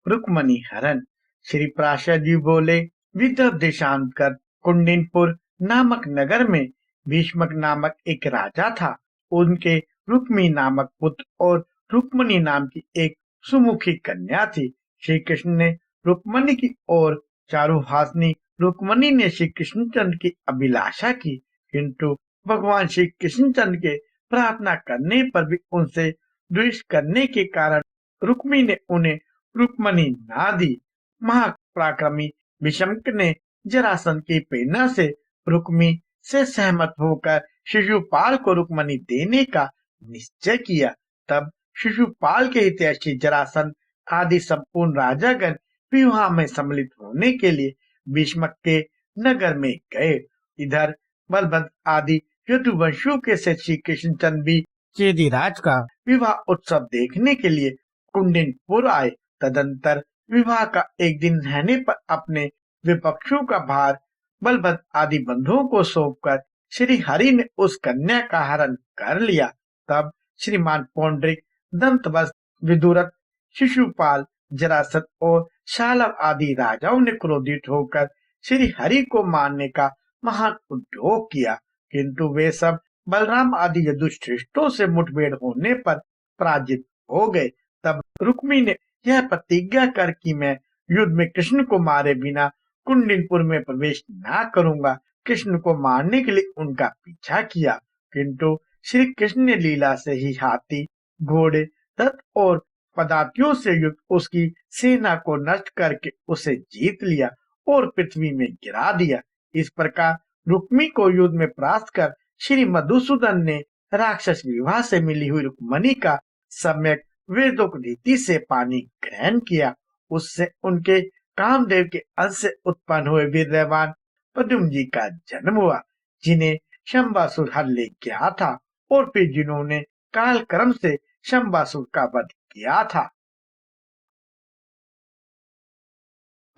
रुक्मणी हरण। श्री प्राशर जी बोले, विदर्भ देशांतर कुंडिनपुर नामक नगर में भीष्मक नामक एक राजा था। उनके रुक्मी नामक पुत्र और रुक्मणी नाम की एक सुमुखी कन्या थी। श्री कृष्ण ने रुक्मणी की और चारुहासिनी रुक्मणी ने श्री कृष्णचंद्र की अभिलाषा की, किंतु भगवान श्री कृष्णचंद्र के प्रार्थना करने पर भी उनसे द्वेष करने के कारण रुक्मी ने उन्हें रुक्मणी ना दी। महापराक्रमी भीष्मक ने जरासंध की प्रेरणा से रुक्मी से सहमत होकर शिशुपाल को रुक्मणी देने का निश्चय किया। तब शिशुपाल के हितैषी जरासंध आदि संपूर्ण राजागण विवाह में सम्मिलित होने के लिए भीष्मक के नगर में गए। इधर बलभद्र आदि यदुवंशियों के से श्री कृष्णचंद्र भी चेदीराज का विवाह उत्सव देखने के लिए कुंडिनपुर आए। तदंतर विवाह का एक दिन रहने पर अपने विपक्षों का भार बलभद्र आदि बंधुओं को सौंपकर श्री हरि ने उस कन्या का हरण कर लिया। तब श्रीमान पौंड्रिक, दंतवस्त, विदुरथ, शिशुपाल, जरासंध और शालव आदि राजाओं ने क्रोधित होकर श्री हरि को मारने का महान उद्योग किया, किंतु वे सब बलराम आदि यदुश्रेष्ठों से मुठभेड़ होने पर पराजित हो गए। तब रुक्मी ने यह प्रतिज्ञा कर कि मैं युद्ध में कृष्ण को मारे बिना कुंडिनपुर में प्रवेश न करूंगा, कृष्ण को मारने के लिए उनका पीछा किया, किंतु श्री कृष्ण ने लीला से ही हाथी, घोड़े, रथ और पदातियों से युक्त उसकी सेना को नष्ट करके उसे जीत लिया और पृथ्वी में गिरा दिया। इस प्रकार रुक्मी को युद्ध में परास्त कर श्री मधुसूदन ने राक्षस विवाह से मिली हुई रुक्मणी का सम्यक वेदोक्त रीति से पानी ग्रहण किया। उससे उनके कामदेव के अंश से उत्पन्न हुए वीर्यवान पद्म जी का जन्म हुआ, जिन्हें शंबासुर हर ले गया था और फिर जिन्होंने काल कर्म से शंबासुर का वध किया था।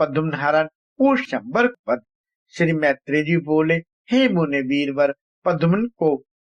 पद्म हरण और शंबर वध। श्री मैत्रेय जी बोले, हे मुने वीरवर, पद्मन को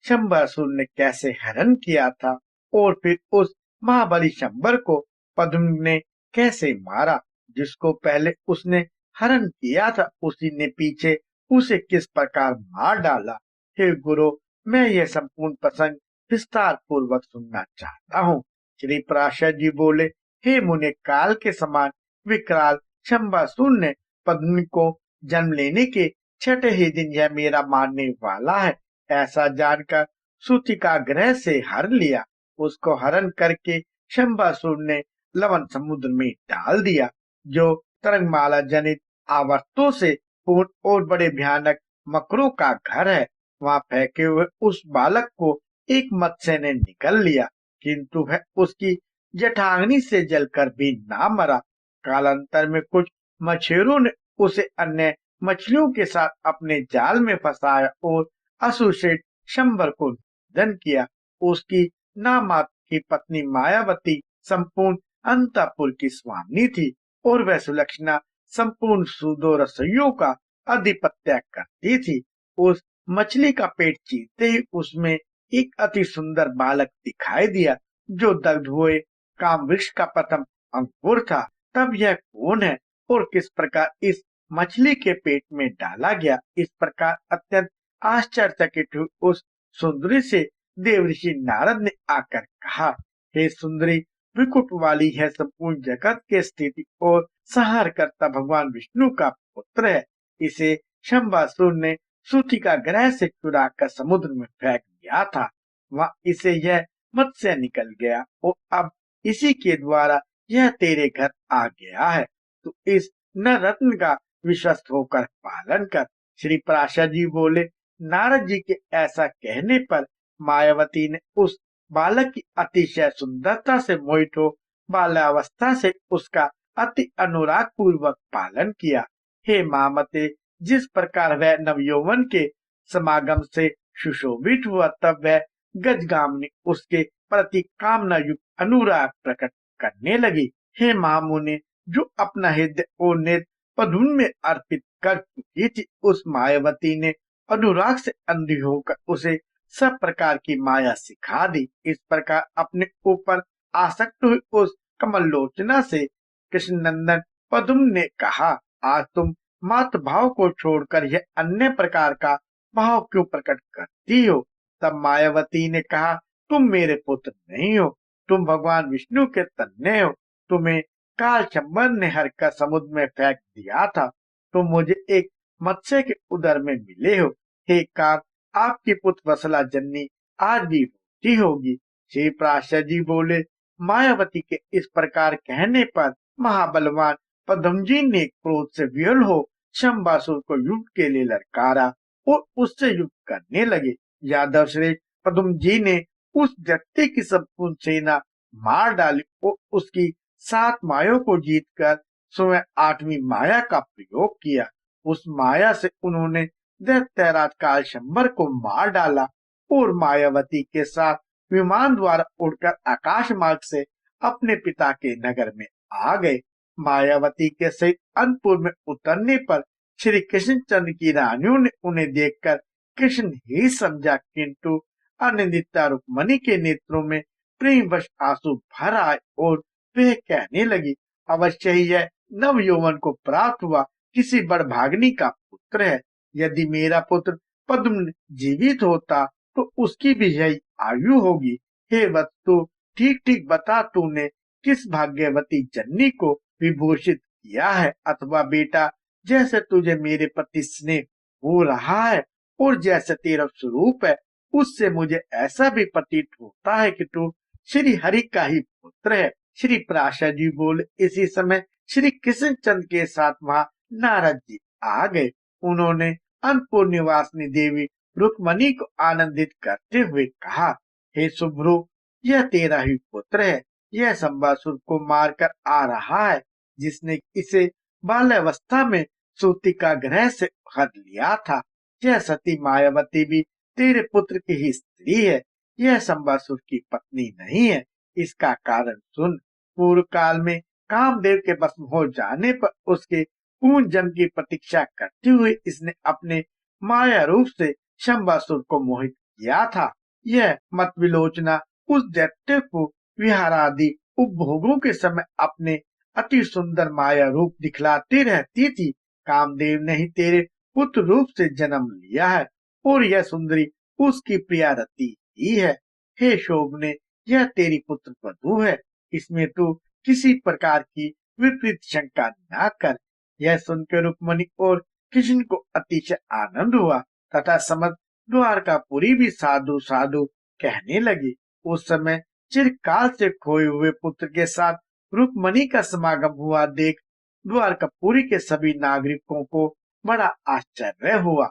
शंबासुर ने कैसे हरण किया था और फिर उस महाबली शंबर को पद्म ने कैसे मारा। जिसको पहले उसने हरण किया था उसी ने पीछे उसे किस प्रकार मार डाला। हे गुरु, मैं यह संपूर्ण प्रसंग विस्तार पूर्वक सुनना चाहता हूँ। श्री पराशर जी बोले, हे मुने, काल के समान विकराल शंबासुर ने पद्म को जन्म लेने के छठे ही दिन यह मेरा मारने वाला है ऐसा जानकर सूतिका ग्रह से हर लिया। उसको हरण करके शंबासुर ने लवण समुद्र में डाल दिया, जो तरंगमाला जनित आवर्तों से पूर्ण और बड़े भयानक मकरों का घर है। वहां फेंके हुए उस बालक को एक मत्स्य ने निकल लिया, किंतु वह उसकी जठाग्नि से जलकर भी ना मरा। कालांतर में कुछ मछेरों ने उसे अन्य मछलियों के साथ अपने जाल में फंसाया और असुरक्षित शंबर को निधन किया। उसकी नामात्र की पत्नी मायावती संपूर्ण अंतपुर की स्वामी थी और वह सुलक्षणा संपूर्ण सूदो रसोइयों का आधिपत्य करती थी। उस मछली का पेट चीरते ही उसमें एक अति सुंदर बालक दिखाई दिया, जो दग्ध हुए काम वृक्ष का प्रथम अंकुर था। तब यह कौन है और किस प्रकार इस मछली के पेट में डाला गया। इस प्रकार अत्यंत आश्चर्यचकित हुई उस सुंदरी से देवऋषि नारद ने आकर कहा, हे सुंदरी, विकुट वाली है संपूर्ण जगत के स्थिति और संहार करता भगवान विष्णु का पुत्र है। इसे शंबासुर ने सूतिका ग्रह से चुरा कर समुद्र में फेंक दिया था। वहां इसे यह मत्स्य निकल गया और अब इसी के द्वारा यह तेरे घर आ गया है। तो इस न रत्न का विश्वस्त होकर पालन कर। श्री पराशर जी बोले, नारद जी के ऐसा कहने पर मायावती ने उस बालक की अतिशय सुंदरता से मोहित हो बाल्यावस्था से उसका अति अनुराग पूर्वक पालन किया। हे मामते, जिस प्रकार वह नवयौवन के समागम से सुशोभित हुआ, तब वह गजगामिनी उसके प्रति कामना युक्त अनुराग प्रकट करने लगी। हे महामुनि, जो अपना हृदय और नेत्र पद्म में अर्पित कर चुकी थी, उस मायावती ने अनुराग से अंधी होकर उसे सब प्रकार की माया सिखा दी। इस प्रकार अपने ऊपर आसक्त हुई उस कमल लोचना से कृष्ण नंदन पद्म ने कहा, आज तुम मातृ भाव को छोड़कर यह अन्य प्रकार का भाव क्यों प्रकट करती हो? तब मायावती ने कहा, तुम मेरे पुत्र नहीं हो, तुम भगवान विष्णु के तन्ने हो। तुम्हें काल चंबल ने हर का समुद्र में फेंक दिया था। तुम मुझे एक मत्स्य के उदर में मिले हो। हे काल, आपकी पुत्र वसला जननी आज भी होती होगी। श्री पराशर जी बोले, मायावती के इस प्रकार कहने पर महाबलवान पद्मजी ने क्रोध से विह्वल हो शंबासुर को युद्ध के लिए ललकारा और उससे युद्ध करने लगे। यादव श्रेष्ठ पद्मजी ने उस व्यक्ति की संपूर्ण सेना मार डाली और उसकी 7 मायों को जीतकर स्वयं 8वीं माया का प्रयोग किया। उस माया से उन्होंने दैत्यराज कालशंबर को मार डाला और मायावती के साथ विमान द्वारा उड़कर आकाश मार्ग से अपने पिता के नगर में आ गए। मायावती के सहित अनपुर में उतरने पर श्री कृष्णचंद्र की रानियों ने उन्हें देखकर कृष्ण ही समझा, किंतु अनिंदिता रुक्मणी के नेत्रों में प्रेमवश आंसू भर आए और वे कहने लगी, अवश्य ही यह नव यौवन को प्राप्त हुआ किसी बड़भाग्नि का पुत्र है। यदि मेरा पुत्र पद्म जीवित होता तो उसकी भी यही आयु होगी। हे वत्सु, ठीक ठीक बता, तूने किस भाग्यवती जननी को विभूषित किया है? अथवा बेटा, जैसे तुझे मेरे प्रति स्नेह हो रहा है और जैसे तेरा स्वरूप है, उससे मुझे ऐसा भी प्रतीत होता है कि तू श्री हरि का ही पुत्र है। श्री पराशर जी बोले, इसी समय श्री कृष्णचंद्र के साथ वहां नारद जी आ गए। उन्होंने अनपुर निवासिनी देवी रुक्मणी को आनंदित करते हुए कहा, हे शुभ्रु, यह तेरा ही पुत्र है। यह शंबासुर को मारकर आ रहा है, जिसने इसे बाल्यावस्था में सूतिका ग्रह से हर लिया था। यह सती मायावती भी तेरे पुत्र की ही स्त्री है। यह शंबासुर की पत्नी नहीं है। इसका कारण सुन। पूर्व काल में कामदेव के भस्म हो जाने पर उसके पुनर्जन्म की प्रतीक्षा करते हुए इसने अपने माया रूप से शंबासुर को मोहित किया था। यह मत विलोचना उस दैत्य को विहारादि उपभोगों के समय अपने अति सुंदर माया रूप दिखलाती रहती थी। कामदेव ने ही तेरे पुत्र रूप से जन्म लिया है और यह सुंदरी उसकी प्रिया रति ही है। हे शोभने, यह तेरी पुत्र वधू है। इसमें तू किसी प्रकार की विपरीत शंका न कर। यह सुनकर रुक्मणी और कृष्ण को अतिशय आनंद हुआ तथा समझ द्वारकापुरी भी साधु साधु कहने लगी। उस समय चिरकाल से खोए हुए पुत्र के साथ रुक्मणी का समागम हुआ देख द्वारकापुरी के सभी नागरिकों को बड़ा आश्चर्य हुआ।